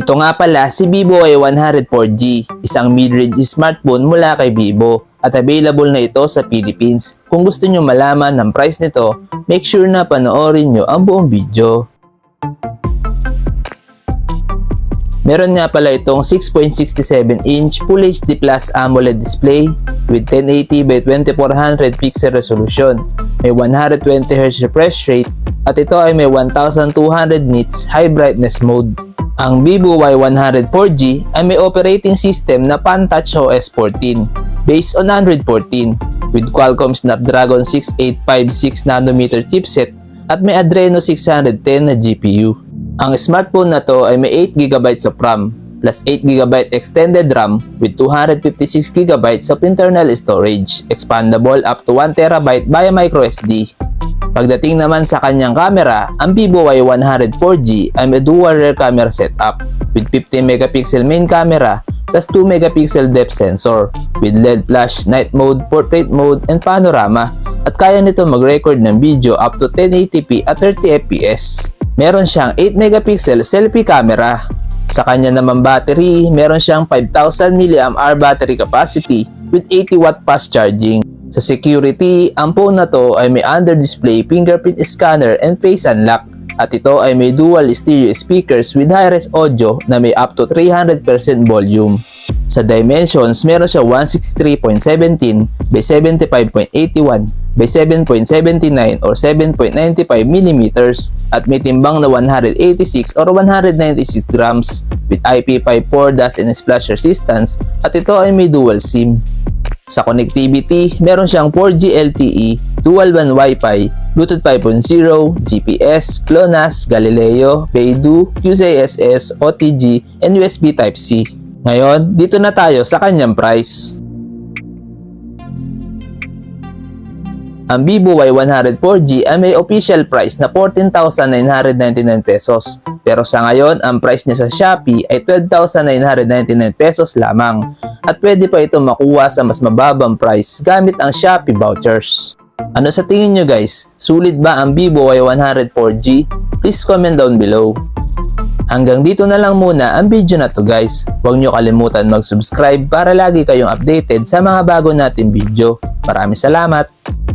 Ito nga pala si Vivo Y104G, isang mid-range smartphone mula kay Vivo at available na ito sa Philippines. Kung gusto nyo malaman ng price nito, make sure na panoorin nyo ang buong video. Meron nga pala itong 6.67-inch Full HD Plus AMOLED display with 1080 by 2400 pixel resolution. May 120Hz refresh rate at ito ay may 1200 nits high brightness mode. Ang Vivo Y104G ay may operating system na Pan-Touch OS 14 based on Android 14 with Qualcomm Snapdragon 6856nm chipset at may Adreno 610 na GPU. Ang smartphone na to ay may 8GB of RAM plus 8GB extended RAM with 256GB of internal storage, expandable up to 1TB via microSD. Pagdating naman sa kanyang camera, ang Vivo Y104G ay may dual rear camera setup with 50MP main camera plus 2MP depth sensor with LED flash, night mode, portrait mode, and panorama at kaya nito mag-record ng video up to 1080p at 30fps. Meron siyang 8MP selfie camera. Sa kanya naman battery, meron siyang 5000 mAh battery capacity with 80W fast charging. Sa security, ang phone na to ay may under-display fingerprint scanner and face unlock at ito ay may dual stereo speakers with high-res audio na may up to 300% volume. Sa dimensions, meron siya 163.17 by 75.81 by 7.79 or 7.95mm at may timbang na 186 or 196 grams with IP54 dust and splash resistance at ito ay may dual SIM. Sa connectivity, meron siyang 4G LTE, dual band Wi-Fi, Bluetooth 5.0, GPS, GLONASS, Galileo, Beidou, QCSS, OTG, and USB Type-C. Ngayon, dito na tayo sa kanyang price. Ang Vivo Y104G ay may official price na 14,999 pesos. Pero sa ngayon, ang price niya sa Shopee ay 12,999 pesos lamang. At pwede pa ito makuha sa mas mababang price gamit ang Shopee vouchers. Ano sa tingin nyo guys? Sulit ba ang Vivo Y104G? Please comment down below. Hanggang dito na lang muna ang video na to guys. Huwag nyo kalimutan mag-subscribe para lagi kayong updated sa mga bago nating video. Maraming salamat!